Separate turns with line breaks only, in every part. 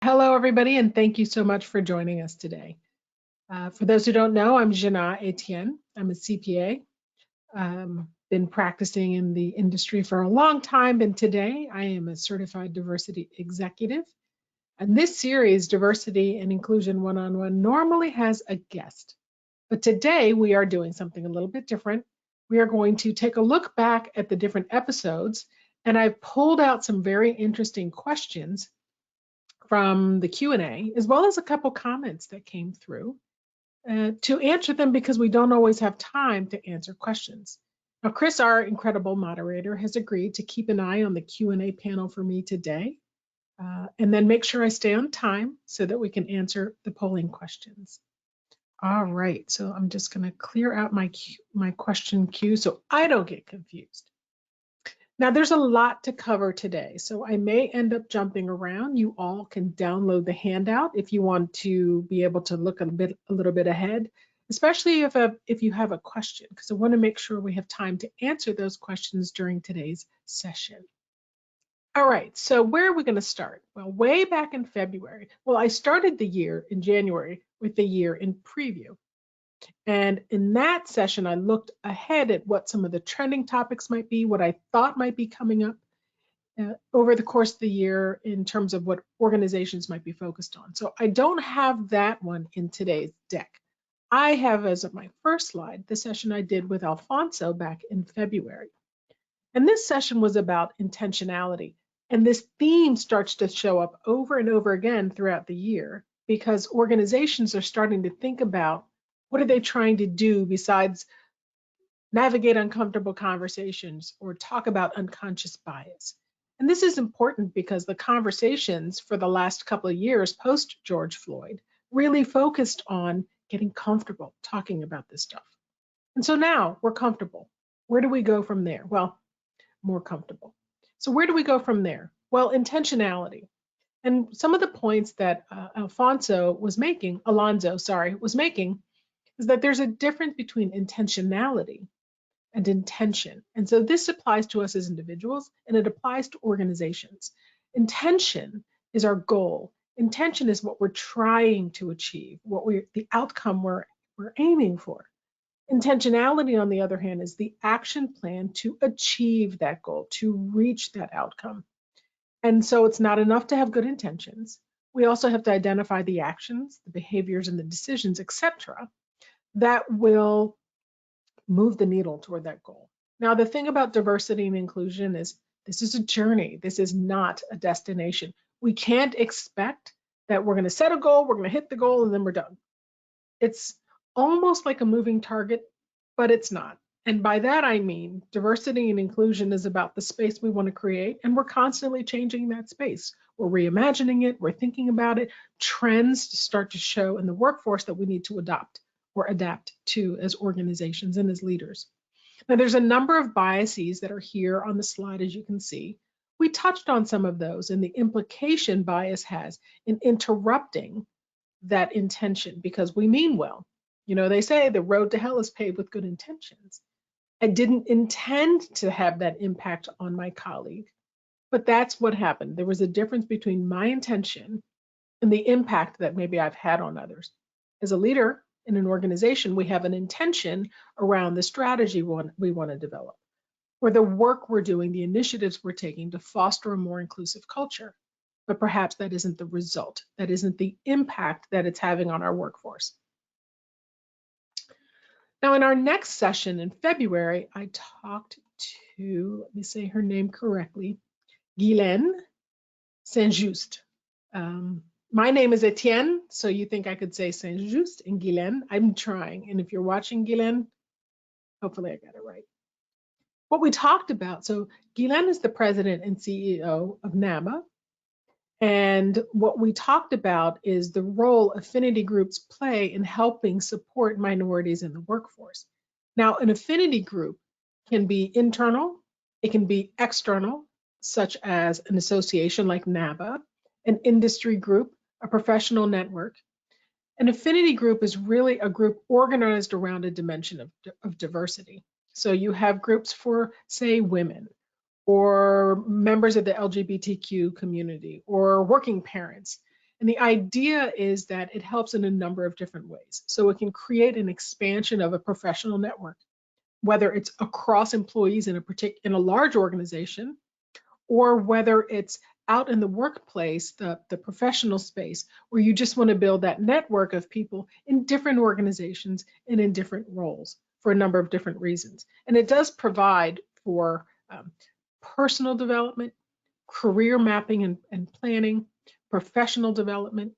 Hello, everybody, and thank you so much for joining us today. For those who don't know, I'm Jina Etienne. I'm a CPA. Been practicing in the industry for a long time, and today I am a certified diversity executive. And this series, Diversity and Inclusion One-on-One, normally has a guest. But today we are doing something a little bit different. We are going to take a look back at the different episodes, and I've pulled out some very interesting questions from the Q&A, as well as a couple comments that came through to answer them because we don't always have time to answer questions. Now, Chris, our incredible moderator, has agreed to keep an eye on the Q&A panel for me today, and then make sure I stay on time so that we can answer the polling questions. All right, so I'm just going to clear out my question queue so I don't get confused. Now, there's a lot to cover today, so I may end up jumping around. You all can download the handout if you want to be able to look a little bit ahead, especially if you have a question, because I want to make sure we have time to answer those questions during today's session. All right, so where are we going to start? Well, way back in February. Well, I started the year in January with the year in preview. And in that session, I looked ahead at what some of the trending topics might be, what I thought might be coming up over the course of the year in terms of what organizations might be focused on. So I don't have that one in today's deck. I have as my first slide the session I did with Alfonso back in February. And this session was about intentionality. And this theme starts to show up over and over again throughout the year because organizations are starting to think about what are they trying to do besides navigate uncomfortable conversations or talk about unconscious bias. And this is important because the conversations for the last couple of years post George Floyd really focused on getting comfortable talking about this stuff. And so now we're comfortable. Where do we go from there? Well, more comfortable. So where do we go from there? Well, intentionality. And some of the points that Alonzo was making is that there's a difference between intentionality and intention. And so this applies to us as individuals and it applies to organizations. Intention is our goal. Intention is what we're trying to achieve, the outcome we're aiming for. Intentionality, on the other hand, is the action plan to achieve that goal, to reach that outcome. And so it's not enough to have good intentions. We also have to identify the actions, the behaviors, and the decisions, etc., that will move the needle toward that goal. Now, the thing about diversity and inclusion is this is a journey. This is not a destination. We can't expect that we're going to set a goal, we're going to hit the goal, and then we're done. It's almost like a moving target, but it's not. And by that, I mean diversity and inclusion is about the space we want to create, and we're constantly changing that space. We're reimagining it, we're thinking about it. Trends start to show in the workforce that we need to adopt or adapt to as organizations and as leaders. Now, there's a number of biases that are here on the slide, as you can see. We touched on some of those and the implication bias has in interrupting that intention because we mean well. You know, they say the road to hell is paved with good intentions. I didn't intend to have that impact on my colleague, but that's what happened. There was a difference between my intention and the impact that maybe I've had on others. As a leader in an organization, we have an intention around the strategy we want to develop, or the work we're doing, the initiatives we're taking to foster a more inclusive culture. But perhaps that isn't the result. That isn't the impact that it's having on our workforce. Now, in our next session in February, I talked to, let me say her name correctly, Guylaine Saint-Just. My name is Etienne, so you think I could say Saint-Just and Guylaine. I'm trying, and if you're watching, Guylaine, hopefully I got it right. What we talked about, so Guylaine is the president and CEO of NAMA, and what we talked about is the role affinity groups play in helping support minorities in the workforce. Now, an affinity group can be internal, it can be external, such as an association like NABA, an industry group, a professional network. An affinity group is really a group organized around a dimension of diversity. So you have groups for, say, women, or members of the LGBTQ community, or working parents. And the idea is that it helps in a number of different ways. So it can create an expansion of a professional network, whether it's across employees in a large organization, or whether it's out in the workplace, the professional space, where you just want to build that network of people in different organizations and in different roles for a number of different reasons. And it does provide for personal development, career mapping and planning, professional development,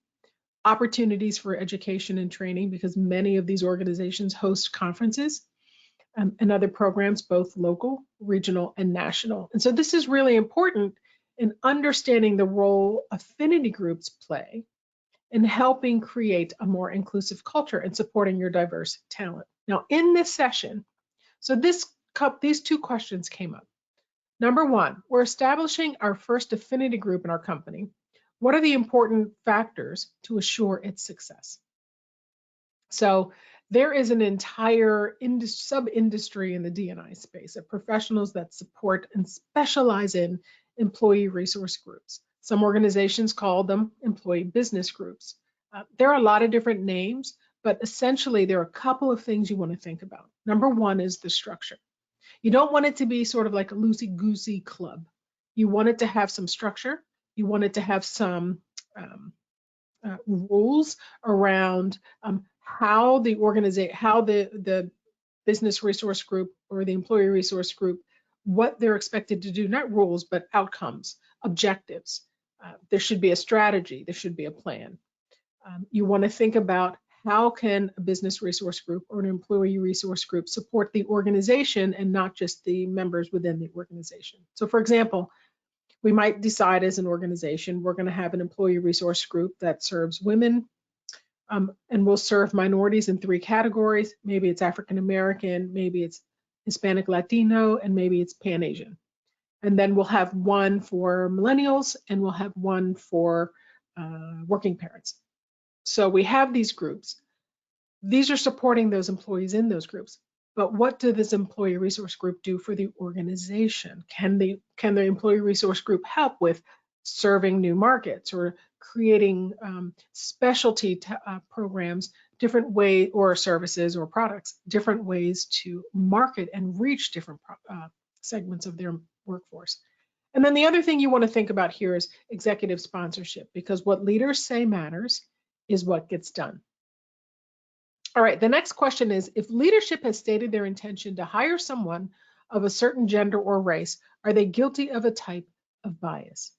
opportunities for education and training, because many of these organizations host conferences and other programs, both local, regional, and national. And so this is really important in understanding the role affinity groups play in helping create a more inclusive culture and supporting your diverse talent. Now, in this session, so these two questions came up. Number one, we're establishing our first affinity group in our company. What are the important factors to assure its success? So there is an entire sub-industry in the D&I space of professionals that support and specialize in employee resource groups. Some organizations call them employee business groups. There are a lot of different names, but essentially there are a couple of things you want to think about. Number one is the structure. You don't want it to be sort of like a loosey-goosey club. You want it to have some structure. You want it to have some rules around how the business resource group or the employee resource group, what they're expected to do, not rules, but outcomes, objectives. There should be a strategy, there should be a plan. You want to think about how can a business resource group or an employee resource group support the organization and not just the members within the organization. So for example, we might decide as an organization, we're going to have an employee resource group that serves women, and we'll serve minorities in 3 categories. Maybe it's African American, maybe it's Hispanic Latino, and maybe it's Pan Asian. And then we'll have one for millennials, and we'll have one for working parents. So we have these groups. These are supporting those employees in those groups. But what does this employee resource group do for the organization? Can the employee resource group help with serving new markets or creating specialty programs, different ways, or services or products, different ways to market and reach different segments of their workforce? And then the other thing you want to think about here is executive sponsorship, because what leaders say matters is what gets done. All right, the next question is, if leadership has stated their intention to hire someone of a certain gender or race, are they guilty of a type of bias?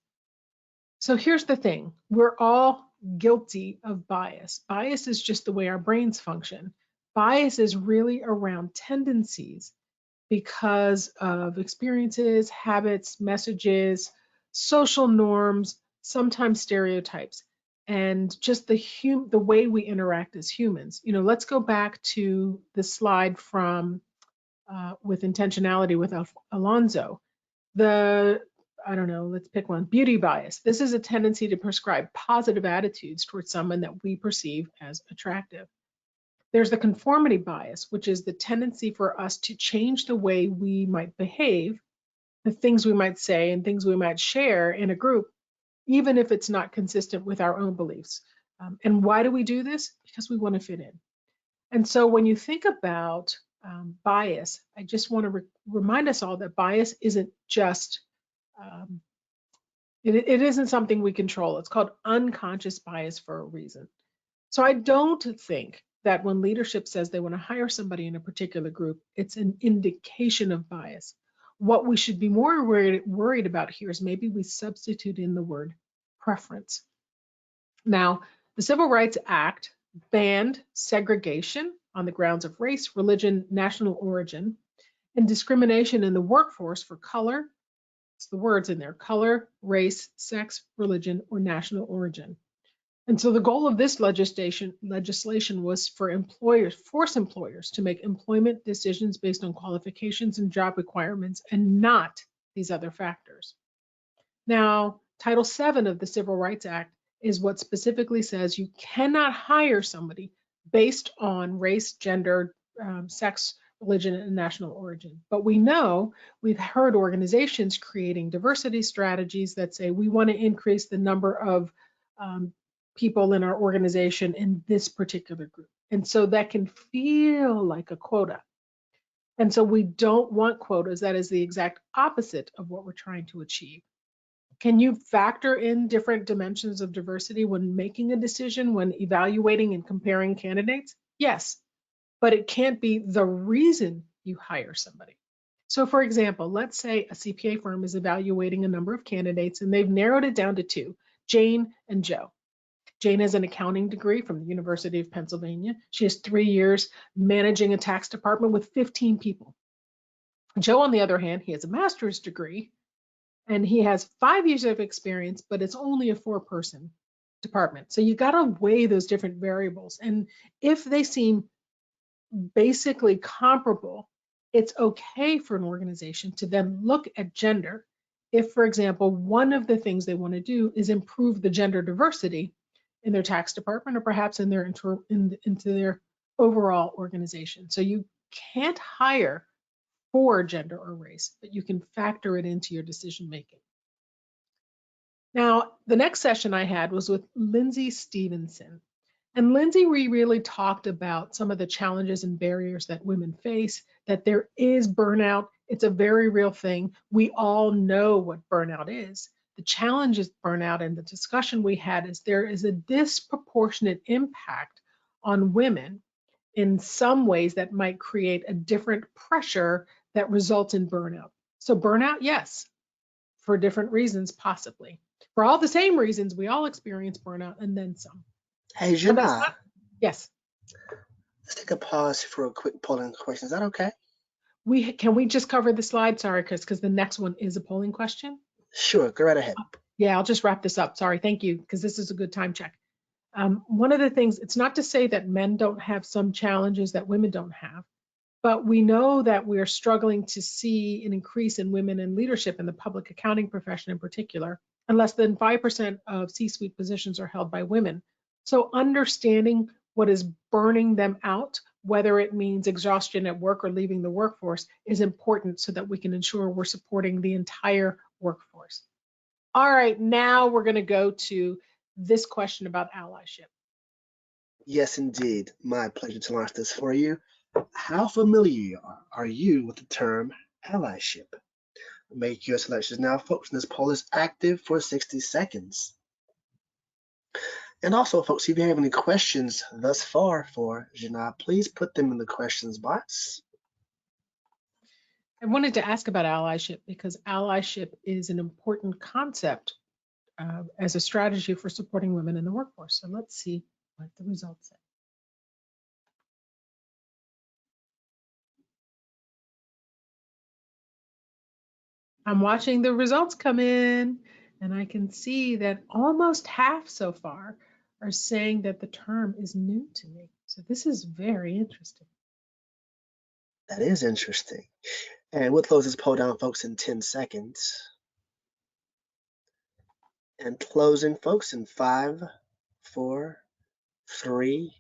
So here's the thing, we're all guilty of bias. Bias is just the way our brains function. Bias is really around tendencies because of experiences, habits, messages, social norms, sometimes stereotypes, and just the way we interact as humans. You know, let's go back to the slide from with Intentionality with Alonzo. I don't know, let's pick one, beauty bias. This is a tendency to prescribe positive attitudes towards someone that we perceive as attractive. There's the conformity bias, which is the tendency for us to change the way we might behave, the things we might say and things we might share in a group, even if it's not consistent with our own beliefs. And why do we do this? Because we want to fit in. And so when you think about bias, I just want to remind us all that bias isn't just, it isn't something we control. It's called unconscious bias for a reason. So I don't think that when leadership says they want to hire somebody in a particular group, it's an indication of bias. What we should be more worried about here is maybe we substitute in the word preference. Now, the Civil Rights Act banned segregation on the grounds of race, religion, national origin, and discrimination in the workforce for color. It's the words in there: color, race, sex, religion, or national origin. And so the goal of this legislation was for force employers to make employment decisions based on qualifications and job requirements and not these other factors. Now, Title VII of the Civil Rights Act is what specifically says you cannot hire somebody based on race, gender, sex, religion, and national origin. But we know, we've heard organizations creating diversity strategies that say we want to increase the number of people in our organization in this particular group. And so that can feel like a quota. And so we don't want quotas. That is the exact opposite of what we're trying to achieve. Can you factor in different dimensions of diversity when making a decision, when evaluating and comparing candidates? Yes, but it can't be the reason you hire somebody. So for example, let's say a CPA firm is evaluating a number of candidates and they've narrowed it down to two, Jane and Joe. Jane has an accounting degree from the University of Pennsylvania. She has 3 years managing a tax department with 15 people. Joe, on the other hand, he has a master's degree and he has 5 years of experience, but it's only a 4-person department. So you got to weigh those different variables. And if they seem basically comparable, it's okay for an organization to then look at gender. If, for example, one of the things they want to do is improve the gender diversity in their tax department or perhaps in their into their overall organization. So you can't hire for gender or race, but you can factor it into your decision making. Now, the next session I had was with Lindsay Stevenson. And Lindsay, we really talked about some of the challenges and barriers that women face, that there is burnout. It's a very real thing. We all know what burnout is. The challenge is burnout, and the discussion we had is there is a disproportionate impact on women in some ways that might create a different pressure that results in burnout. So burnout, yes, for different reasons, possibly. For all the same reasons, we all experience burnout and then some.
Hey, Jina.
Yes.
Let's take a pause for a quick polling question. Is that okay?
Can we just cover the slide? Sorry, Chris, because the next one is a polling question.
Sure, go right ahead.
Yeah, I'll just wrap this up. Sorry, thank you, because this is a good time check. One of the things, it's not to say that men don't have some challenges that women don't have, but we know that we're struggling to see an increase in women in leadership in the public accounting profession in particular, and less than 5% of C-suite positions are held by women. So understanding what is burning them out, whether it means exhaustion at work or leaving the workforce, is important so that we can ensure we're supporting the entire workforce. All right, now we're going to go to this question about allyship.
Yes, indeed. My pleasure to launch this for you. How familiar are you with the term allyship? Make your selections now, folks, and this poll is active for 60 seconds. And also, folks, if you have any questions thus far for Jina, please put them in the questions box.
I wanted to ask about allyship because allyship is an important concept as a strategy for supporting women in the workforce. So let's see what the results say. I'm watching the results come in, and I can see that almost half so far are saying that the term is new to me. So this is very interesting.
That is interesting. And we'll close this poll down, folks, in 10 seconds. And closing, folks, in 5, 4, 3,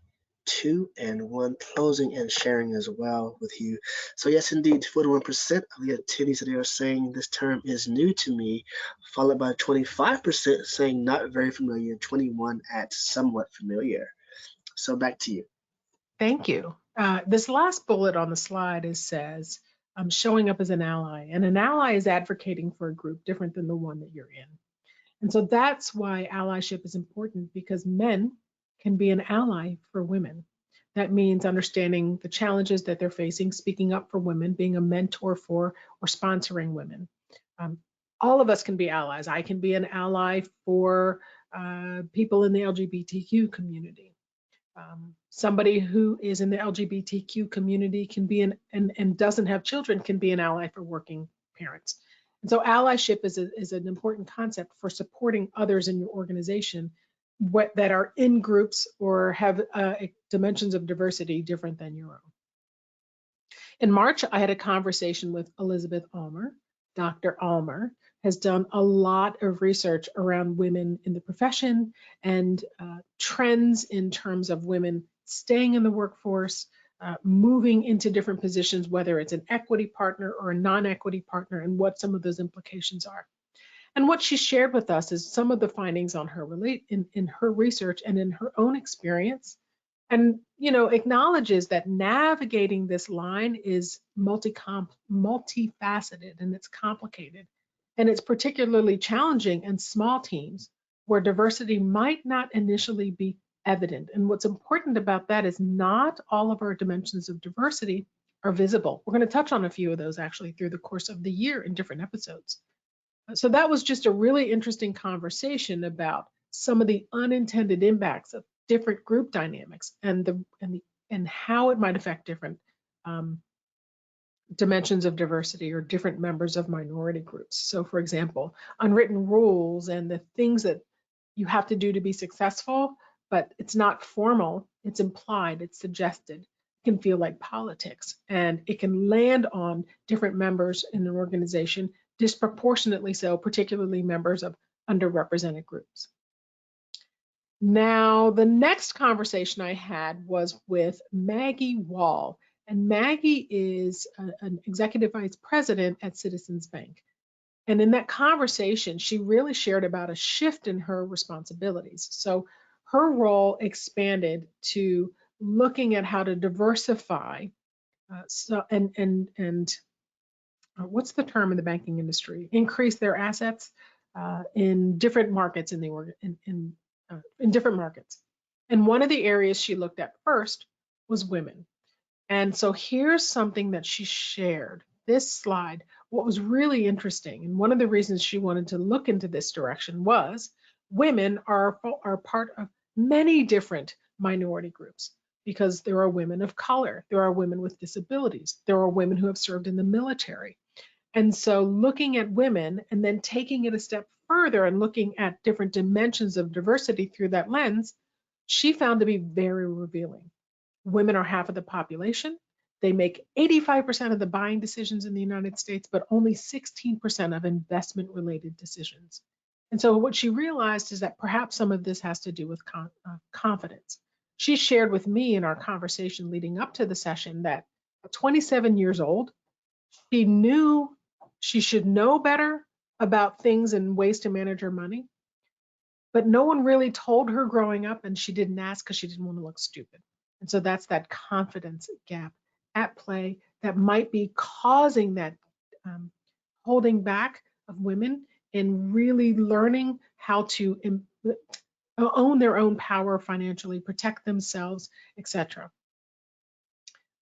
2, and 1. Closing and sharing as well with you. So yes, indeed, 41% of the attendees today are saying this term is new to me, followed by 25% saying not very familiar, 21 at somewhat familiar. So back to you.
Thank you. This last bullet on the slide says, I'm showing up as an ally, and an ally is advocating for a group different than the one that you're in. And so that's why allyship is important, because men can be an ally for women. That means understanding the challenges that they're facing, speaking up for women, being a mentor for or sponsoring women. All of us can be allies. I can be an ally for people in the LGBTQ community. Somebody who is in the LGBTQ community can be and doesn't have children can be an ally for working parents. And so allyship is an important concept for supporting others in your organization that are in groups or have dimensions of diversity different than your own. In March, I had a conversation with Elizabeth Almer. Dr. Almer has done a lot of research around women in the profession and trends in terms of women staying in the workforce, moving into different positions, whether it's an equity partner or a non-equity partner, and what some of those implications are. And what she shared with us is some of the findings on her in her research and in her own experience. And acknowledges that navigating this line is multifaceted, and it's complicated. And it's particularly challenging in small teams where diversity might not initially be evident. And what's important about that is not all of our dimensions of diversity are visible. We're going to touch on a few of those actually through the course of the year in different episodes. So that was just a really interesting conversation about some of the unintended impacts of different group dynamics and how it might affect different dimensions of diversity or different members of minority groups. So for example, unwritten rules and the things that you have to do to be successful, but it's not formal, it's implied, it's suggested. It can feel like politics, and it can land on different members in an organization disproportionately so, particularly members of underrepresented groups. Now, the next conversation I had was with Maggie Wall, and Maggie is an executive vice president at Citizens Bank. And in that conversation, she really shared about a shift in her responsibilities. So her role expanded to looking at how to diversify. What's the term in the banking industry? Increase their assets in different markets in different markets. And one of the areas she looked at first was women. And so here's something that she shared. This slide, what was really interesting, and one of the reasons she wanted to look into this direction was women are part of many different minority groups, because there are women of color, there are women with disabilities, there are women who have served in the military. And so looking at women and then taking it a step further and looking at different dimensions of diversity through that lens, she found to be very revealing. Women are half of the population. They make 85% of the buying decisions in the United States, but only 16% of investment-related decisions. And so what she realized is that perhaps some of this has to do with confidence. She shared with me in our conversation leading up to the session that at 27 years old, she knew she should know better about things and ways to manage her money, but no one really told her growing up, and she didn't ask because she didn't want to look stupid. And so that's that confidence gap at play that might be causing that holding back of women in really learning how to own their own power financially, protect themselves, etc.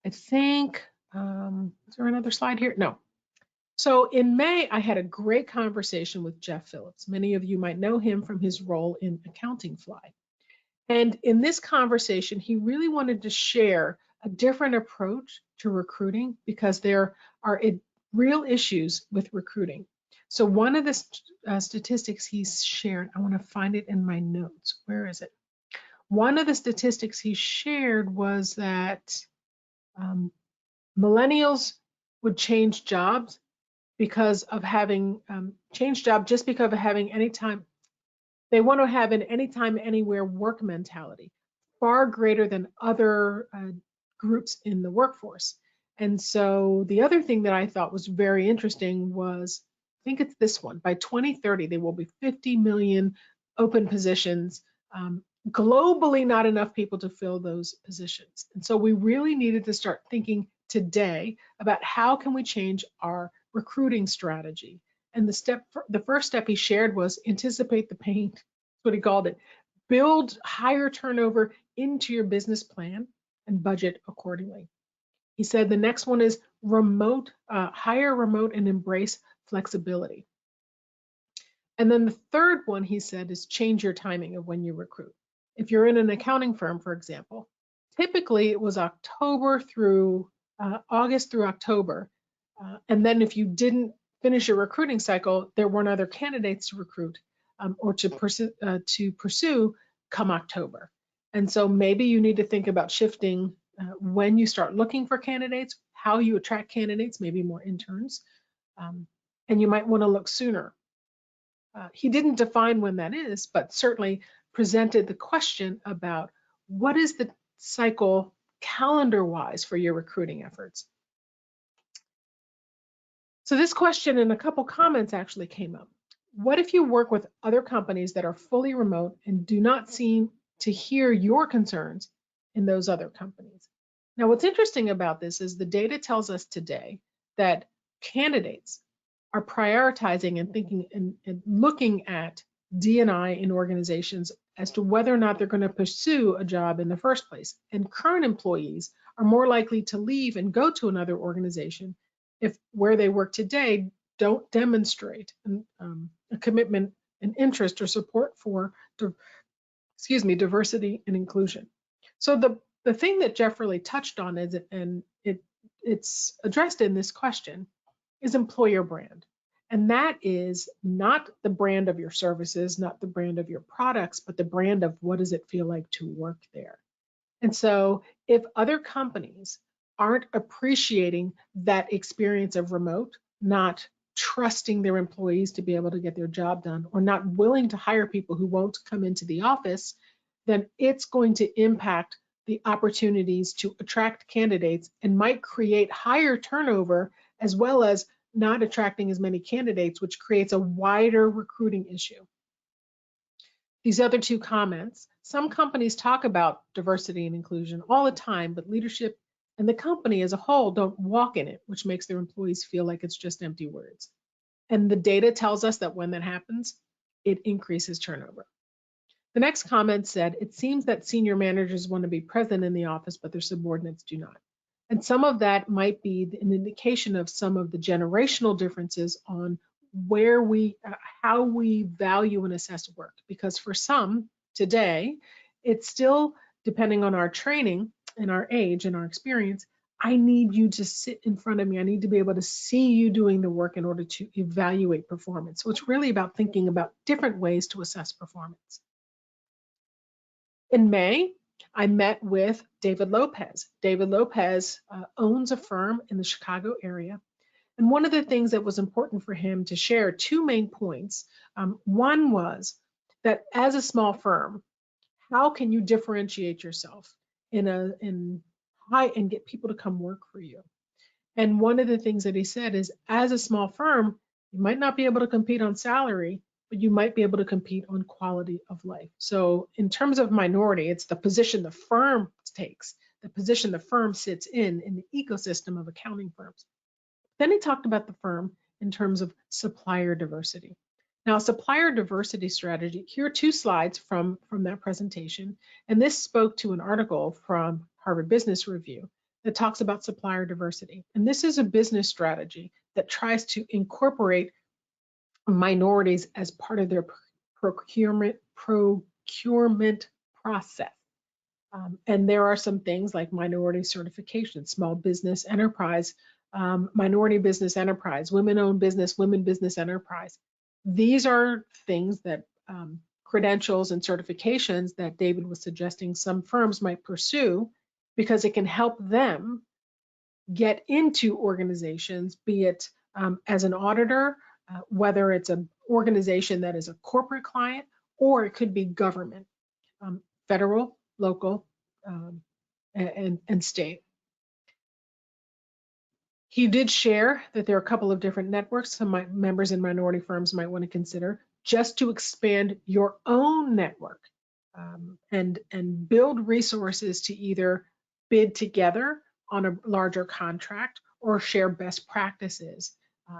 I think, is there another slide here? No. So in May, I had a great conversation with Jeff Phillips. Many of you might know him from his role in Accounting Fly. And in this conversation, he really wanted to share a different approach to recruiting because there are real issues with recruiting. So one of the statistics he shared, I want to find it in my notes. Where is it? One of the statistics he shared was that millennials would change jobs because of having changed job just because of having anytime. They want to have an anytime, anywhere work mentality, far greater than other groups in the workforce. And so the other thing that I thought was very interesting was, I think it's this one, by 2030, there will be 50 million open positions. Globally, not enough people to fill those positions. And so we really needed to start thinking today about how can we change our recruiting strategy. And the first step he shared was anticipate the pain. That's what he called it. Build higher turnover into your business plan and budget accordingly. He said the next one is hire remote and embrace flexibility. And then the third one he said is change your timing of when you recruit. If you're in an accounting firm, for example, typically it was August through October. And then if you didn't finish your recruiting cycle, there weren't other candidates to recruit or to pursue come October. And so maybe you need to think about shifting when you start looking for candidates, how you attract candidates, maybe more interns, and you might want to look sooner. He didn't define when that is, but certainly presented the question about what is the cycle calendar-wise for your recruiting efforts. So this question and a couple comments actually came up. What if you work with other companies that are fully remote and do not seem to hear your concerns in those other companies? Now, what's interesting about this is the data tells us today that candidates are prioritizing and thinking and looking at D&I in organizations as to whether or not they're going to pursue a job in the first place. And current employees are more likely to leave and go to another organization if where they work today don't demonstrate a commitment and interest or support for diversity and inclusion. So the thing that Jeff really touched on is, and it's addressed in this question, is employer brand. And that is not the brand of your services, not the brand of your products, but the brand of what does it feel like to work there. And so if other companies aren't appreciating that experience of remote, not trusting their employees to be able to get their job done, or not willing to hire people who won't come into the office, then it's going to impact the opportunities to attract candidates and might create higher turnover, as well as not attracting as many candidates, which creates a wider recruiting issue. These other two comments, some companies talk about diversity and inclusion all the time, but leadership and the company as a whole don't walk in it, which makes their employees feel like it's just empty words. And the data tells us that when that happens, it increases turnover. The next comment said, it seems that senior managers want to be present in the office, but their subordinates do not. And some of that might be an indication of some of the generational differences on how we value and assess work. Because for some today, it's still depending on our training and our age and our experience. I need you to sit in front of me. I need to be able to see you doing the work in order to evaluate performance. So it's really about thinking about different ways to assess performance. In May, I met with David Lopez. David Lopez owns a firm in the Chicago area. And one of the things that was important for him to share, two main points. One was that as a small firm, how can you differentiate yourself in high and get people to come work for you? And one of the things that he said is, as a small firm, you might not be able to compete on salary, but you might be able to compete on quality of life. So in terms of minority, it's the position the firm takes, the position the firm sits in the ecosystem of accounting firms. Then he talked about the firm in terms of supplier diversity. Now, supplier diversity strategy, here are two slides from that presentation, and this spoke to an article from Harvard Business Review that talks about supplier diversity. And this is a business strategy that tries to incorporate minorities as part of their procurement process. And there are some things like minority certification, small business enterprise, minority business enterprise, women-owned business, women business enterprise. These are things that credentials and certifications that David was suggesting some firms might pursue because it can help them get into organizations, be it as an auditor, whether it's an organization that is a corporate client, or it could be government, federal, local, and state. He did share that there are a couple of different networks some members in minority firms might want to consider just to expand your own network and build resources to either bid together on a larger contract or share best practices.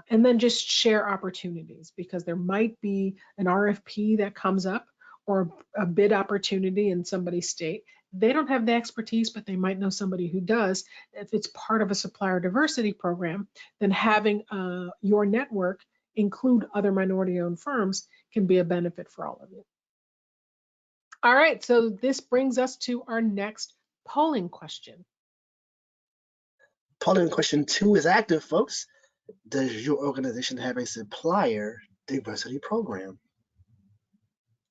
And then just share opportunities, because there might be an RFP that comes up or a bid opportunity in somebody's state. They don't have the expertise, but they might know somebody who does. If it's part of a supplier diversity program, then having your network include other minority-owned firms can be a benefit for all of you. All right, so this brings us to our next polling question.
Polling question 2 is active, folks. Does your organization have a supplier diversity program?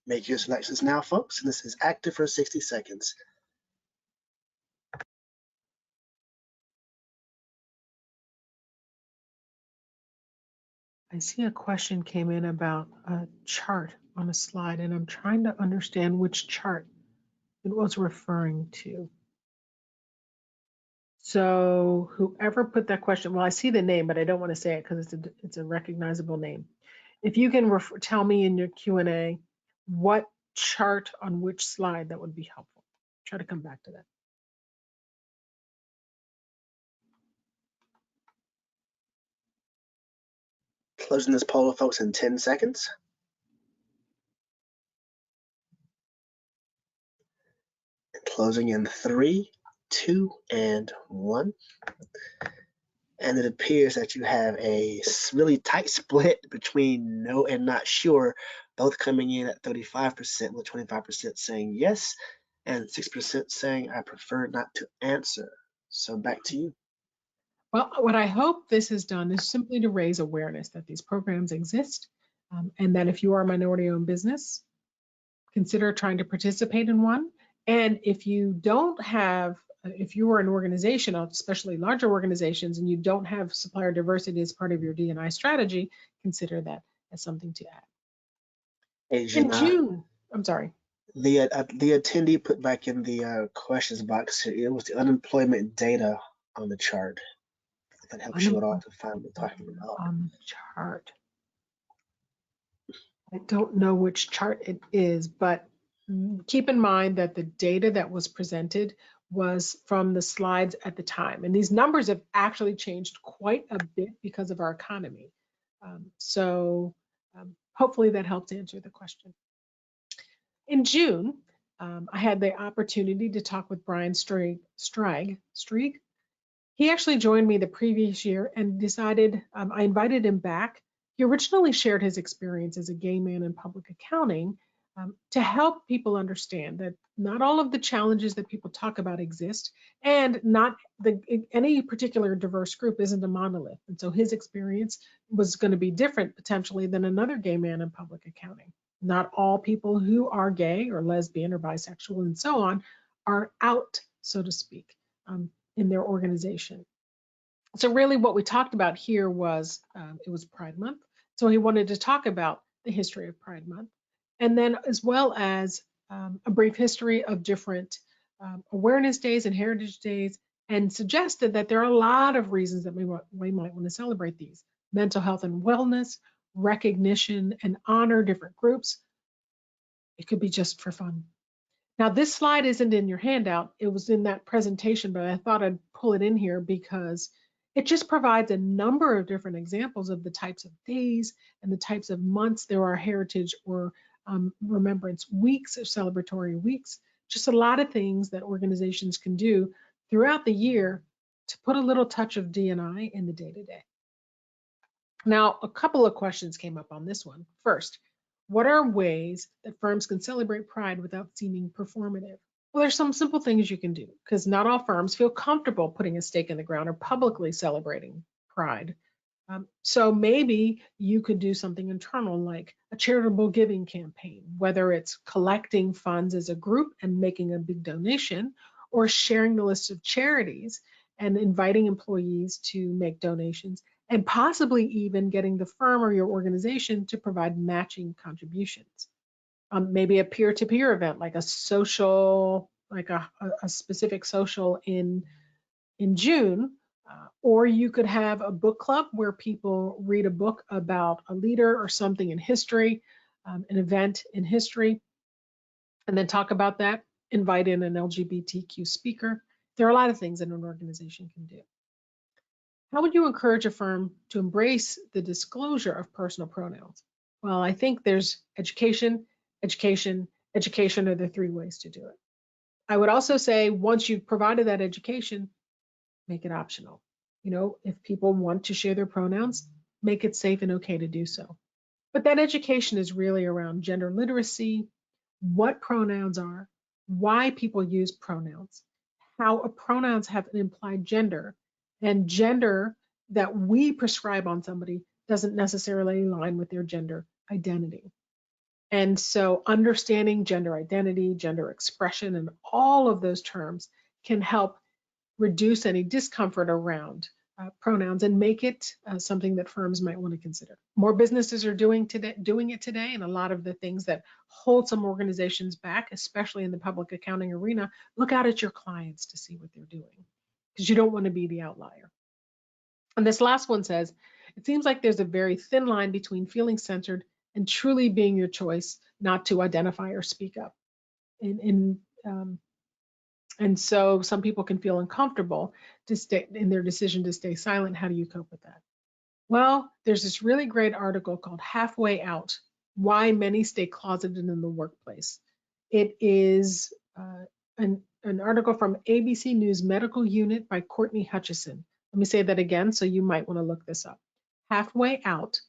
Make your selections now, folks, and this is active for 60 seconds.
I see a question came in about a chart on a slide, and I'm trying to understand which chart it was referring to. So whoever put that question, well, I see the name, but I don't want to say it because it's a recognizable name. If you can tell me in your Q&A what chart on which slide, that would be helpful. Try to come back to that.
Closing this poll, folks, in 10 seconds. Closing in 3, 2, and 1. And it appears that you have a really tight split between no and not sure, both coming in at 35%, with 25% saying yes, and 6% saying I prefer not to answer. So back to you.
Well, what I hope this has done is simply to raise awareness that these programs exist, and that if you are a minority-owned business, consider trying to participate in one. And if you don't have, if you are an organization, especially larger organizations, and you don't have supplier diversity as part of your D&I strategy, consider that as something to add.
Hey, Jina,
In June, I'm sorry.
The attendee put back in the questions box, it was the unemployment data on the chart. If that helps you at all to find what we're talking about.
On the chart. I don't know which chart it is, but keep in mind that the data that was presented was from the slides at the time. And these numbers have actually changed quite a bit because of our economy. So hopefully that helps answer the question. In June, I had the opportunity to talk with Brian Strigg. He actually joined me the previous year and decided, I invited him back. He originally shared his experience as a gay man in public accounting to help people understand that not all of the challenges that people talk about exist, and not any particular diverse group isn't a monolith. And so his experience was going to be different potentially than another gay man in public accounting. Not all people who are gay or lesbian or bisexual and so on are out, so to speak, in their organization. So really what we talked about here was, it was Pride Month. So he wanted to talk about the history of Pride Month, and then as well as a brief history of different awareness days and heritage days, and suggested that there are a lot of reasons that we might want to celebrate these. Mental health and wellness, recognition and honor different groups. It could be just for fun. Now, this slide isn't in your handout. It was in that presentation, but I thought I'd pull it in here because it just provides a number of different examples of the types of days and the types of months there are heritage or remembrance weeks or celebratory weeks. Just a lot of things that organizations can do throughout the year to put a little touch of D&I in the day-to-day. Now, a couple of questions came up on this one. First, what are ways that firms can celebrate Pride without seeming performative? Well, there's some simple things you can do, because not all firms feel comfortable putting a stake in the ground or publicly celebrating Pride. So maybe you could do something internal like a charitable giving campaign, whether it's collecting funds as a group and making a big donation, or sharing the list of charities and inviting employees to make donations, and possibly even getting the firm or your organization to provide matching contributions. Maybe a peer-to-peer event, like a social, like a specific social in June, or you could have a book club where people read a book about a leader or something in history, an event in history, and then talk about that, invite in an LGBTQ speaker. There are a lot of things that an organization can do. How would you encourage a firm to embrace the disclosure of personal pronouns? Well, I think there's education, education, education are the three ways to do it. I would also say once you've provided that education, make it optional. You know, if people want to share their pronouns, make it safe and okay to do so. But that education is really around gender literacy, what pronouns are, why people use pronouns, how pronouns have an implied gender, and gender that we prescribe on somebody doesn't necessarily align with their gender identity. And so understanding gender identity, gender expression, and all of those terms can help reduce any discomfort around pronouns and make it something that firms might want to consider. More businesses are doing it today, and a lot of the things that hold some organizations back, especially in the public accounting arena, look out at your clients to see what they're doing, because you don't want to be the outlier. And this last one says, It seems like there's a very thin line between feeling censored and truly being your choice not to identify or speak up. And so some people can feel uncomfortable to stay in their decision to stay silent. How do you cope with that? Well, there's this really great article called Halfway Out, Why Many Stay Closeted in the Workplace. It is an article from ABC News Medical Unit by Courtney Hutchison. Let me say that again, so you might want to look this up. Halfway Out,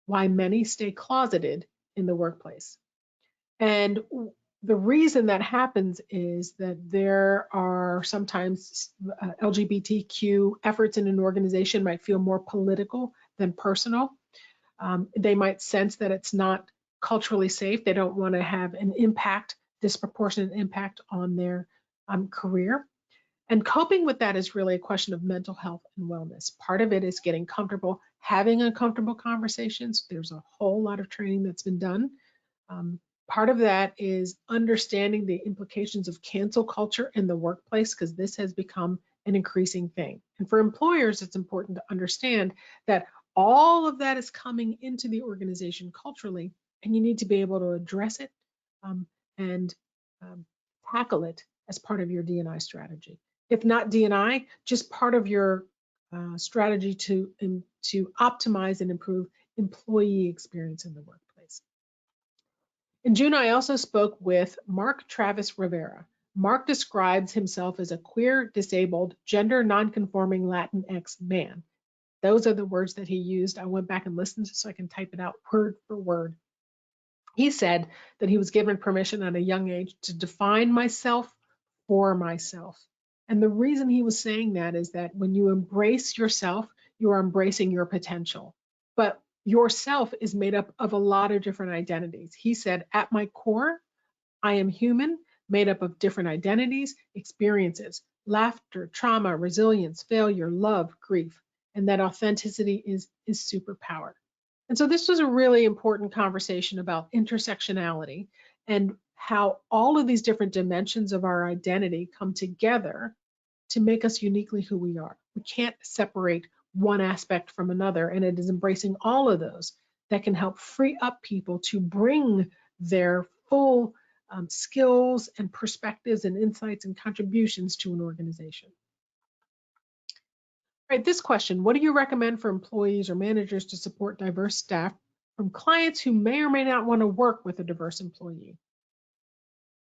Why Many Stay Closeted in the Workplace. And the reason that happens is that there are sometimes LGBTQ efforts in an organization might feel more political than personal. They might sense that it's not culturally safe. They don't want to have an impact, disproportionate impact on their career. And coping with that is really a question of mental health and wellness. Part of it is getting comfortable having uncomfortable conversations. There's a whole lot of training that's been done. Part of that is understanding the implications of cancel culture in the workplace, because this has become an increasing thing. And for employers, it's important to understand that all of that is coming into the organization culturally, and you need to be able to address it and tackle it as part of your D&I strategy. If not D&I, just part of your strategy to optimize and improve employee experience in the workplace. In June, I also spoke with Mark Travis Rivera. Mark describes himself as a queer, disabled, gender nonconforming Latinx man. Those are the words that he used. I went back and listened so I can type it out word for word. He said that he was given permission at a young age to define myself for myself. And the reason he was saying that is that when you embrace yourself, you are embracing your potential. But yourself is made up of a lot of different identities. He said, at my core, I am human, made up of different identities, experiences, laughter, trauma, resilience, failure, love, grief, and that authenticity is superpower. And so this was a really important conversation about intersectionality and how all of these different dimensions of our identity come together to make us uniquely who we are. We can't separate one aspect from another, and it is embracing all of those that can help free up people to bring their full skills and perspectives and insights and contributions to an organization. All right, this question, what do you recommend for employees or managers to support diverse staff from clients who may or may not want to work with a diverse employee?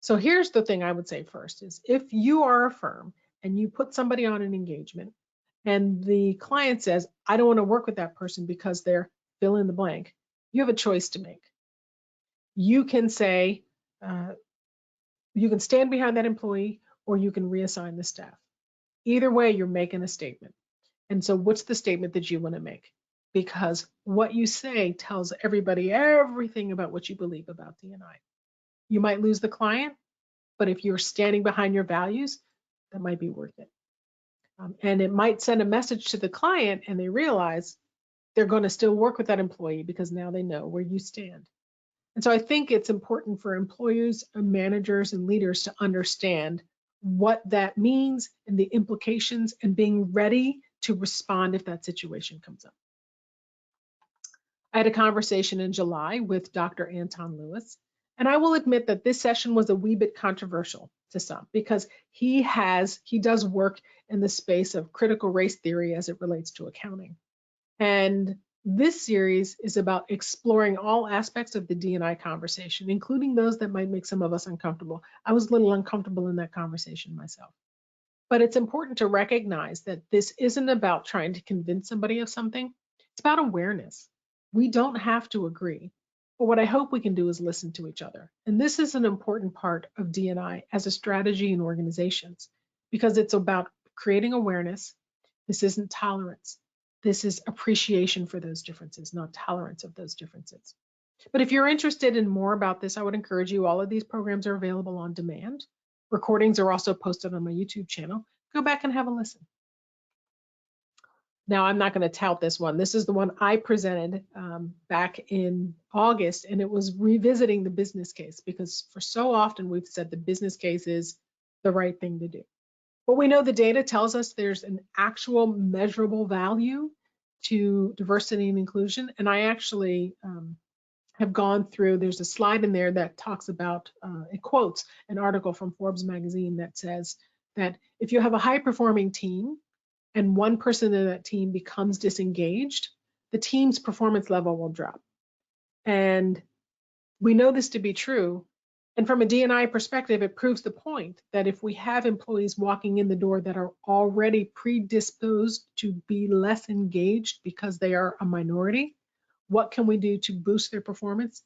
So here's the thing I would say first is if you are a firm and you put somebody on an engagement and the client says, I don't want to work with that person because they're fill in the blank, you have a choice to make. You can say, you can stand behind that employee or you can reassign the staff. Either way, you're making a statement. And so what's the statement that you want to make? Because what you say tells everybody everything about what you believe about D&I. You might lose the client, but if you're standing behind your values, that might be worth it. And it might send a message to the client and they realize they're going to still work with that employee because now they know where you stand. And so I think it's important for employers and managers and leaders to understand what that means and the implications and being ready to respond if that situation comes up. I had a conversation in July with Dr. Anton Lewis, and I will admit that this session was a wee bit controversial to some because he does work in the space of critical race theory as it relates to accounting. And this series is about exploring all aspects of the D&I conversation, including those that might make some of us uncomfortable. I was a little uncomfortable in that conversation myself. But it's important to recognize that this isn't about trying to convince somebody of something. It's about awareness. We don't have to agree. But what I hope we can do is listen to each other. And this is an important part of D&I as a strategy in organizations, because it's about creating awareness. This isn't tolerance. This is appreciation for those differences, not tolerance of those differences. But if you're interested in more about this, I would encourage you, all of these programs are available on demand. Recordings are also posted on my YouTube channel. Go back and have a listen. Now, I'm not going to tout this one. This is the one I presented back in August, and it was revisiting the business case, because for so often we've said the business case is the right thing to do. But we know the data tells us there's an actual measurable value to diversity and inclusion. And I actually have gone through, there's a slide in there that talks about, it quotes an article from Forbes magazine that says that if you have a high performing team and one person in that team becomes disengaged, the team's performance level will drop. And we know this to be true. And from a D&I perspective, it proves the point that if we have employees walking in the door that are already predisposed to be less engaged because they are a minority, what can we do to boost their performance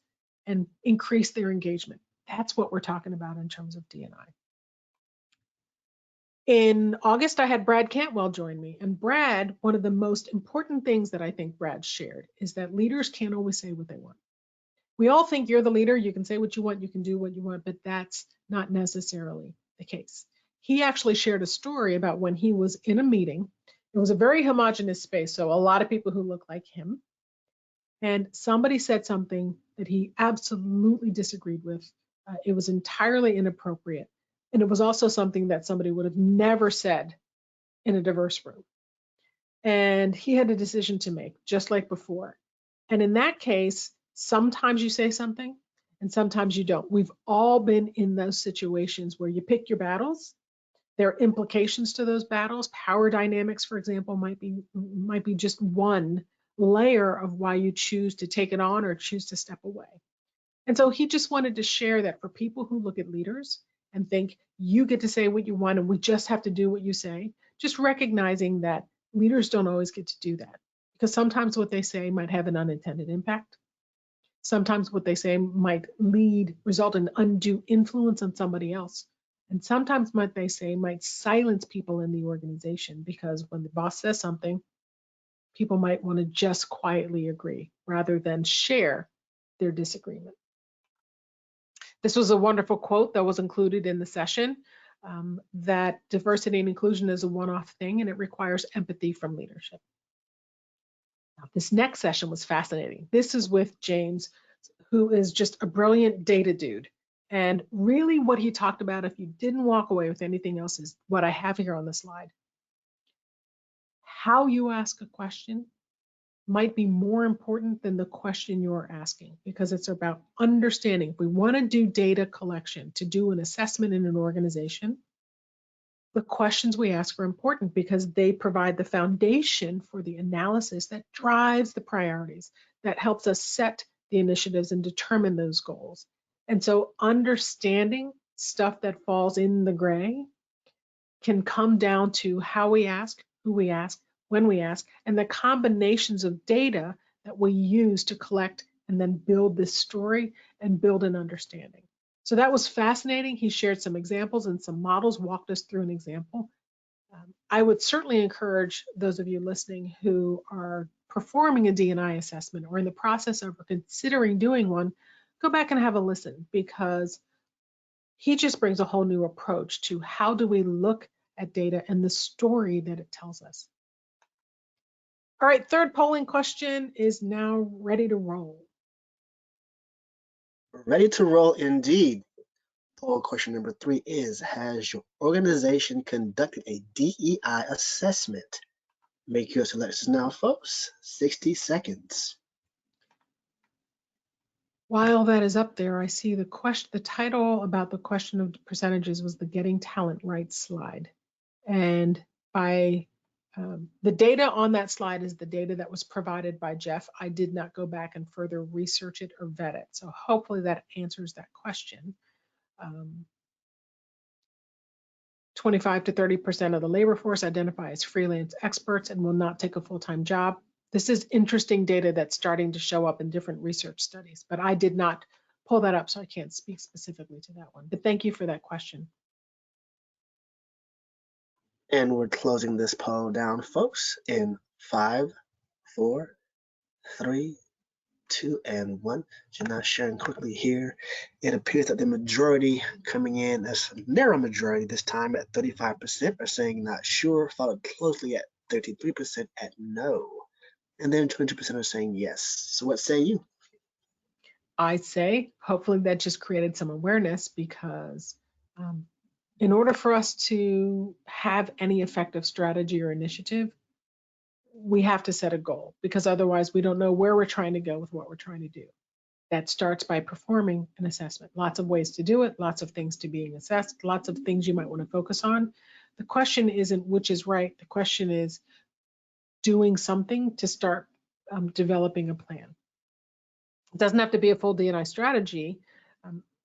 and increase their engagement? That's what we're talking about in terms of D&I. In August, I had Brad Cantwell join me. And Brad, one of the most important things that I think Brad shared is that leaders can't always say what they want. We all think you're the leader, you can say what you want, you can do what you want, but that's not necessarily the case. He actually shared a story about when he was in a meeting. It was a very homogenous space, so a lot of people who look like him. And somebody said something that he absolutely disagreed with. It was entirely inappropriate. And it was also something that somebody would have never said in a diverse room. And he had a decision to make, just like before. And in that case, sometimes you say something and sometimes you don't. We've all been in those situations where you pick your battles. There are implications to those battles. Power dynamics, for example, might be just one layer of why you choose to take it on or choose to step away. And so he just wanted to share that for people who look at leaders and think you get to say what you want and we just have to do what you say, just recognizing that leaders don't always get to do that, because sometimes what they say might have an unintended impact. Sometimes what they say might result in undue influence on somebody else. And sometimes what they say might silence people in the organization, because when the boss says something, people might want to just quietly agree rather than share their disagreement. This was a wonderful quote that was included in the session, that diversity and inclusion is a one-off thing and it requires empathy from leadership. Now, this next session was fascinating. This is with James, who is just a brilliant data dude. And really what he talked about, if you didn't walk away with anything else, is what I have here on the slide. How you ask a question might be more important than the question you're asking, because it's about understanding. If we want to do data collection, to do an assessment in an organization, the questions we ask are important because they provide the foundation for the analysis that drives the priorities, that helps us set the initiatives and determine those goals. And so understanding stuff that falls in the gray can come down to how we ask, who we ask, when we ask, and the combinations of data that we use to collect and then build this story and build an understanding. So that was fascinating. He shared some examples and some models, walked us through an example. I would certainly encourage those of you listening who are performing a D&I assessment or in the process of considering doing one, go back and have a listen, because he just brings a whole new approach to how do we look at data and the story that it tells us. All right, third polling question is now ready to roll.
Ready to roll indeed. Poll question number 3 is, has your organization conducted a DEI assessment? Make your selections now, folks. 60 seconds.
While that is up there, I see the title about the question of percentages was the Getting Talent Right slide. And by the data on that slide is the data that was provided by Jeff. I did not go back and further research it or vet it. So hopefully that answers that question. 25 to 30% of the labor force identify as freelance experts and will not take a full-time job. This is interesting data that's starting to show up in different research studies, but I did not pull that up, so I can't speak specifically to that one. But thank you for that question.
And we're closing this poll down, folks, in 5, 4, 3, 2, and 1. Jina sharing quickly here. It appears that the majority coming in as a narrow majority this time at 35% are saying not sure, followed closely at 33% at no. And then 20% are saying yes. So what say you?
I say, hopefully that just created some awareness, because in order for us to have any effective strategy or initiative, we have to set a goal, because otherwise we don't know where we're trying to go with what we're trying to do. That starts by performing an assessment. Lots of ways to do it, lots of things to being assessed, lots of things you might want to focus on. The question isn't which is right. The question is doing something to start developing a plan. It doesn't have to be a full D&I strategy.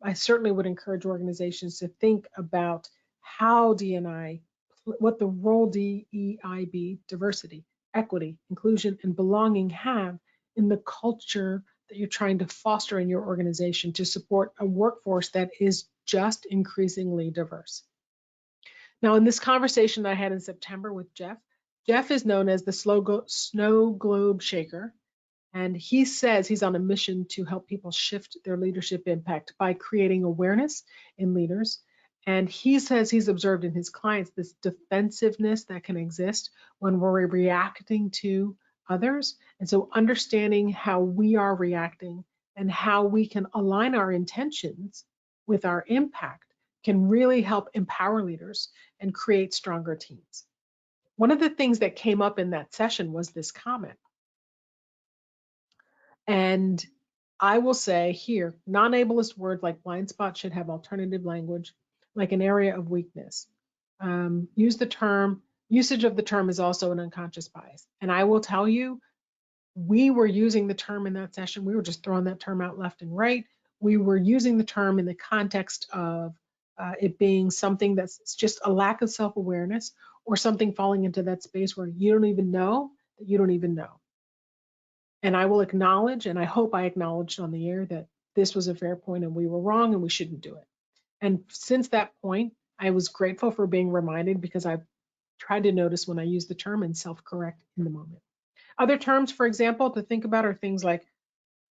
I certainly would encourage organizations to think about how D&I, what the role DEIB, diversity, equity, inclusion, and belonging have in the culture that you're trying to foster in your organization to support a workforce that is just increasingly diverse. Now, in this conversation that I had in September with Jeff, Jeff is known as the snow globe shaker. And he says he's on a mission to help people shift their leadership impact by creating awareness in leaders. And he says he's observed in his clients this defensiveness that can exist when we're reacting to others. And so understanding how we are reacting and how we can align our intentions with our impact can really help empower leaders and create stronger teams. One of the things that came up in that session was this comment. And I will say here, non-ableist words like blind spot should have alternative language, like an area of weakness. Usage of the term is also an unconscious bias. And I will tell you, we were using the term in that session. We were just throwing that term out left and right. We were using the term in the context of it being something that's just a lack of self-awareness, or something falling into that space where you don't even know that you don't even know. And I will acknowledge, and I hope I acknowledged on the air, that this was a fair point and we were wrong and we shouldn't do it. And since that point, I was grateful for being reminded, because I've tried to notice when I use the term and self-correct in the moment. Other terms, for example, to think about are things like,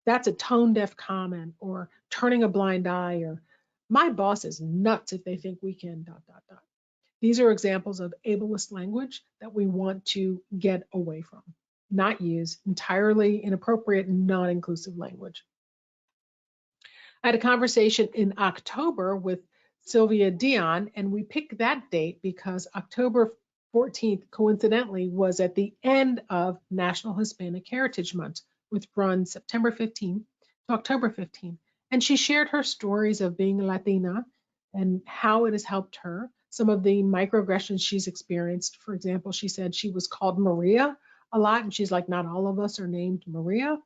that's a tone-deaf comment, or turning a blind eye, or my boss is nuts if they think we can ... These are examples of ableist language that we want to get away from, not use entirely inappropriate, non-inclusive language. I had a conversation in October with Sylvia Dion, and we picked that date because October 14th, coincidentally, was at the end of National Hispanic Heritage Month, which runs September 15th to October 15th. And she shared her stories of being Latina and how it has helped her, some of the microaggressions she's experienced. For example, she said she was called Maria a lot, and she's like, not all of us are named Maria,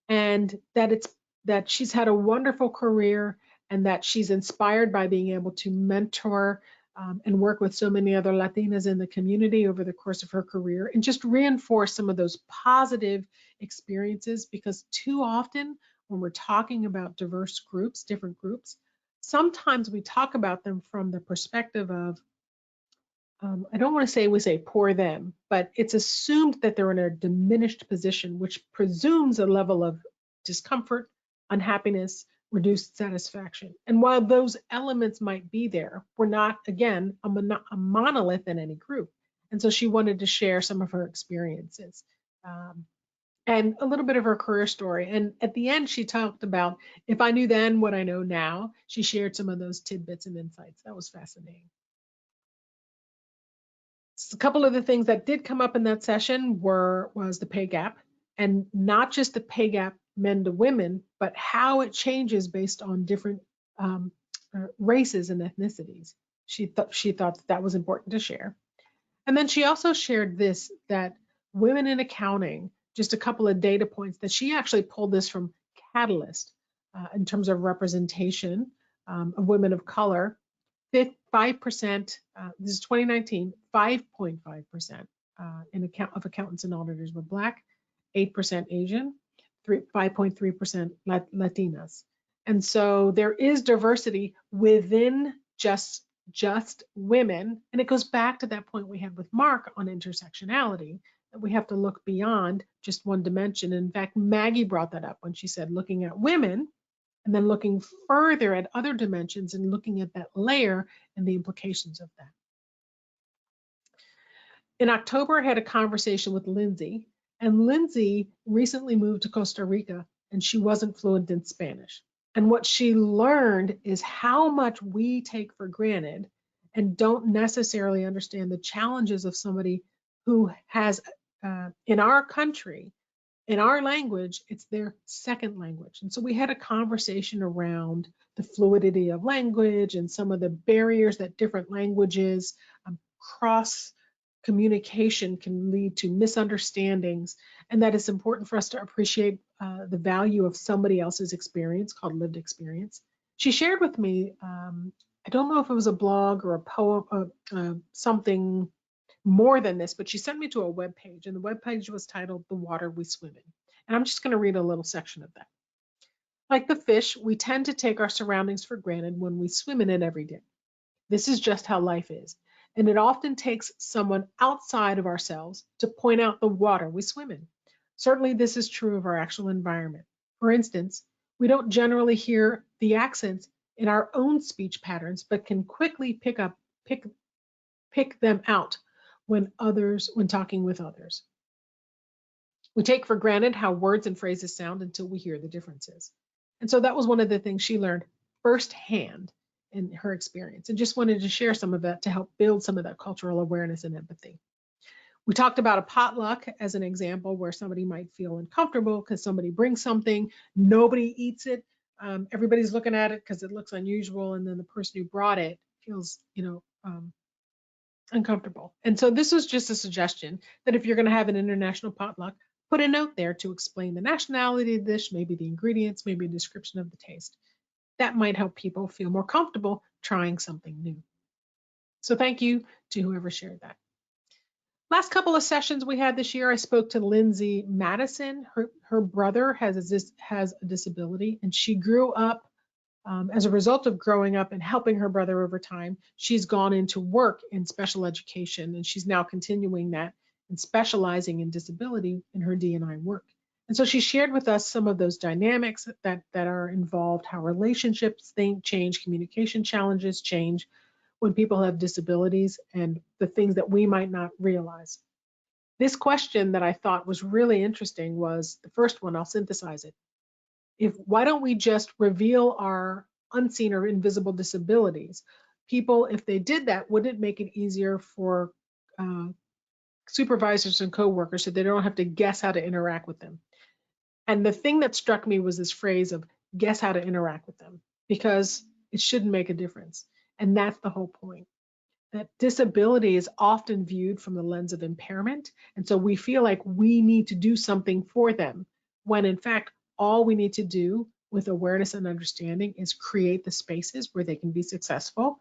and that she's had a wonderful career, and that she's inspired by being able to mentor and work with so many other Latinas in the community over the course of her career, and just reinforce some of those positive experiences, because too often when we're talking about diverse groups, different groups, sometimes we talk about them from the perspective of, I don't want to say we say poor them, but it's assumed that they're in a diminished position, which presumes a level of discomfort, unhappiness, reduced satisfaction. And while those elements might be there, we're not, again, a monolith in any group. And so she wanted to share some of her experiences and a little bit of her career story. And at the end, she talked about, if I knew then what I know now. She shared some of those tidbits and insights. That was fascinating. A couple of the things that did come up in that session was the pay gap, and not just the pay gap men to women, but how it changes based on different races and ethnicities. She thought that was important to share. And then she also shared this, that women in accounting, just a couple of data points that she actually pulled this from Catalyst in terms of representation of women of color. 5%, this is 2019, 5.5% of accountants and auditors were Black, 8% Asian, 5.3% Latinas. And so there is diversity within just women. And it goes back to that point we had with Mark on intersectionality, that we have to look beyond just one dimension. In fact, Maggie brought that up when she said looking at women, and then looking further at other dimensions and looking at that layer and the implications of that. In October, I had a conversation with Lindsay, and Lindsay recently moved to Costa Rica, and she wasn't fluent in Spanish. And what she learned is how much we take for granted and don't necessarily understand the challenges of somebody who has in our country, in our language, it's their second language. And so we had a conversation around the fluidity of language and some of the barriers that different languages, cross communication can lead to misunderstandings, and that it's important for us to appreciate the value of somebody else's experience called lived experience. She shared with me, I don't know if it was a blog or a poem, something more than this, but she sent me to a web page, and the web page was titled "The Water We Swim In." And I'm just going to read a little section of that. Like the fish, we tend to take our surroundings for granted when we swim in it every day. This is just how life is, and it often takes someone outside of ourselves to point out the water we swim in. Certainly, this is true of our actual environment. For instance, we don't generally hear the accents in our own speech patterns, but can quickly pick them out when talking with others. We take for granted how words and phrases sound until we hear the differences. And so that was one of the things she learned firsthand in her experience, and just wanted to share some of that to help build some of that cultural awareness and empathy. We talked about a potluck as an example where somebody might feel uncomfortable because somebody brings something, nobody eats it, everybody's looking at it because it looks unusual, and then the person who brought it feels, uncomfortable. And so this was just a suggestion that if you're going to have an international potluck, put a note there to explain the nationality of the dish, maybe the ingredients, maybe a description of the taste. That might help people feel more comfortable trying something new. So thank you to whoever shared that. Last couple of sessions we had this year, I spoke to Lindsay Madison. Her brother has a disability, and she grew up as a result of growing up and helping her brother over time. She's gone into work in special education, and she's now continuing that and specializing in disability in her D&I work. And so she shared with us some of those dynamics that are involved, how relationships change, communication challenges change when people have disabilities, and the things that we might not realize. This question that I thought was really interesting was the first one. I'll synthesize it. Why don't we just reveal our unseen or invisible disabilities? People, if they did that, wouldn't it make it easier for supervisors and coworkers so they don't have to guess how to interact with them? And the thing that struck me was this phrase of guess how to interact with them, because it shouldn't make a difference. And that's the whole point. That disability is often viewed from the lens of impairment. And so we feel like we need to do something for them, when in fact, all we need to do with awareness and understanding is create the spaces where they can be successful.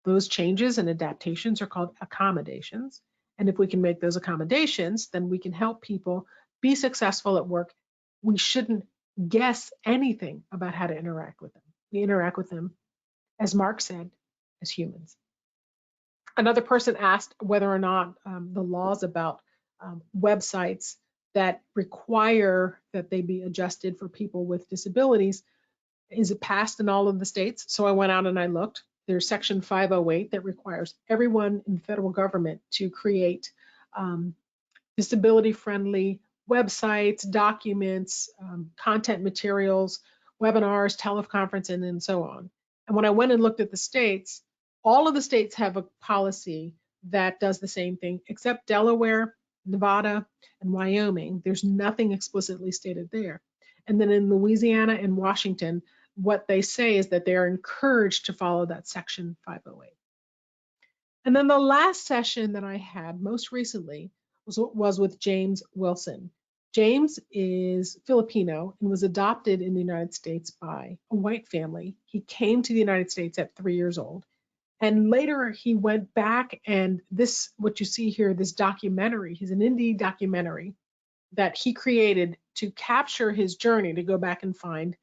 Those changes and adaptations are called accommodations. And if we can make those accommodations, then we can help people be successful at work. We shouldn't guess anything about how to interact with them. We interact with them, as Mark said, as humans. Another person asked whether or not the laws about websites that require that they be adjusted for people with disabilities, is it passed in all of the states? So I went out and I looked. There's Section 508 that requires everyone in the federal government to create disability-friendly websites, documents, content materials, webinars, teleconferencing, and so on. And when I went and looked at the states, all of the states have a policy that does the same thing, except Delaware, Nevada, and Wyoming. There's nothing explicitly stated there. And then in Louisiana and Washington, what they say is that they are encouraged to follow that Section 508. And then the last session that I had most recently was with James Wilson. James is Filipino and was adopted in the United States by a white family. He came to the United States at 3 years old. And later he went back, and this, what you see here, this documentary, he's an indie documentary that he created to capture his journey, to go back and find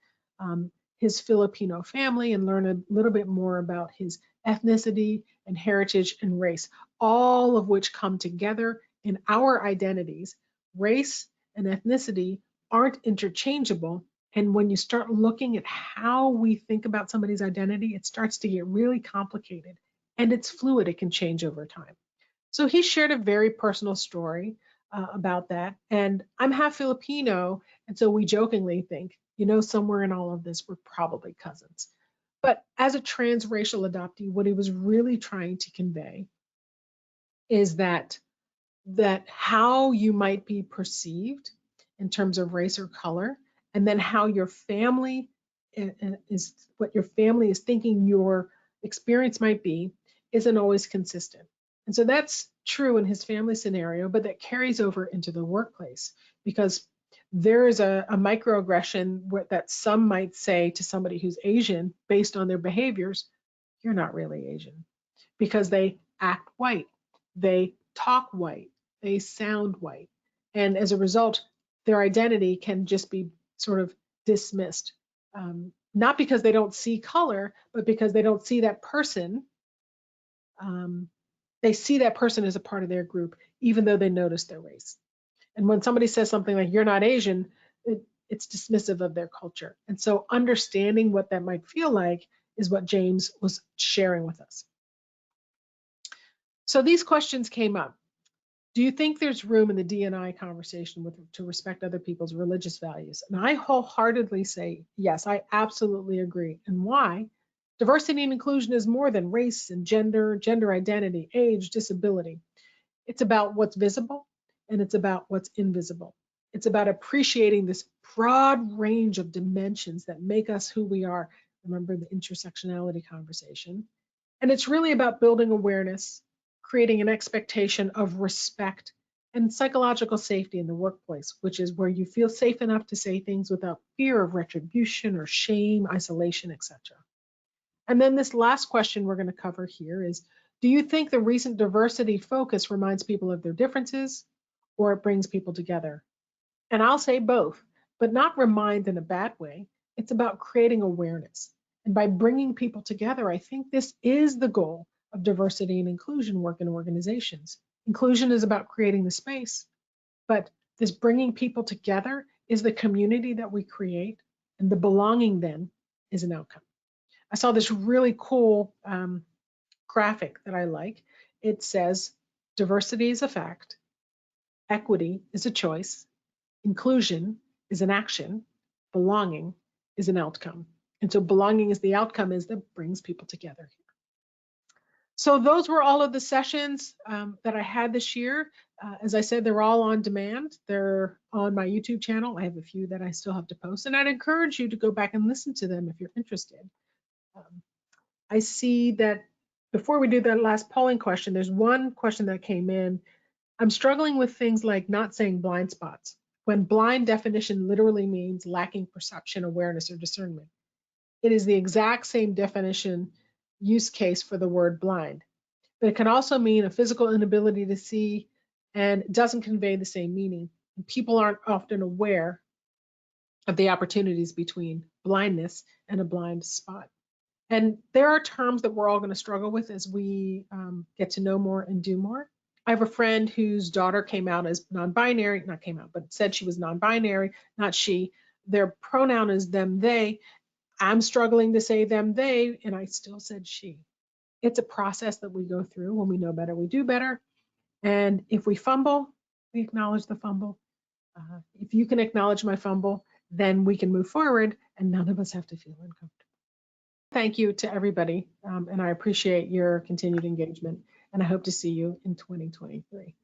his Filipino family and learn a little bit more about his ethnicity and heritage and race, all of which come together in our identities. Race and ethnicity aren't interchangeable. And when you start looking at how we think about somebody's identity, it starts to get really complicated, and it's fluid. It can change over time. So he shared a very personal story about that. And I'm half Filipino, and so we jokingly think, somewhere in all of this, we're probably cousins. But as a transracial adoptee, what he was really trying to convey is that that how you might be perceived in terms of race or color, and then how your family is, what your family is thinking your experience might be, isn't always consistent. And so that's true in his family scenario, but that carries over into the workplace, because there is a microaggression that some might say to somebody who's Asian based on their behaviors: you're not really Asian, because they act white, they talk white, they sound white. And as a result, their identity can just be sort of dismissed. Not because they don't see color, but because they don't see that person. They see that person as a part of their group, even though they notice their race. And when somebody says something like, you're not Asian, it's dismissive of their culture. And so understanding what that might feel like is what James was sharing with us. So these questions came up. Do you think there's room in the D&I conversation to respect other people's religious values? And I wholeheartedly say yes, I absolutely agree. And why? Diversity and inclusion is more than race and gender identity, age, disability. It's about what's visible, and it's about what's invisible. It's about appreciating this broad range of dimensions that make us who we are. Remember the intersectionality conversation. And it's really about building awareness, creating an expectation of respect and psychological safety in the workplace, which is where you feel safe enough to say things without fear of retribution or shame, isolation, etc. And then this last question we're going to cover here is, do you think the recent diversity focus reminds people of their differences, or it brings people together? And I'll say both, but not remind in a bad way. It's about creating awareness. And by bringing people together, I think this is the goal of diversity and inclusion work in organizations. Inclusion is about creating the space, but this bringing people together is the community that we create, and the belonging then is an outcome. I saw this really cool graphic that I like. It says, diversity is a fact, equity is a choice, inclusion is an action, belonging is an outcome. And so belonging is the outcome that brings people together. So those were all of the sessions that I had this year. As I said, they're all on demand. They're on my YouTube channel. I have a few that I still have to post, and I'd encourage you to go back and listen to them if you're interested. I see that before we do that last polling question, there's one question that came in. I'm struggling with things like not saying blind spots, when blind definition literally means lacking perception, awareness, or discernment. It is the exact same definition use case for the word blind, but it can also mean a physical inability to see, and it doesn't convey the same meaning. And people aren't often aware of the opportunities between blindness and a blind spot. And there are terms that we're all going to struggle with as we get to know more and do more. I have a friend whose daughter came out as non-binary, not came out, but said she was non-binary, not she. Their pronoun is them, they. I'm struggling to say them, they, and I still said she. It's a process that we go through. When we know better, we do better. And if we fumble, we acknowledge the fumble. If you can acknowledge my fumble, then we can move forward, and none of us have to feel uncomfortable. Thank you to everybody, and I appreciate your continued engagement, and I hope to see you in 2023.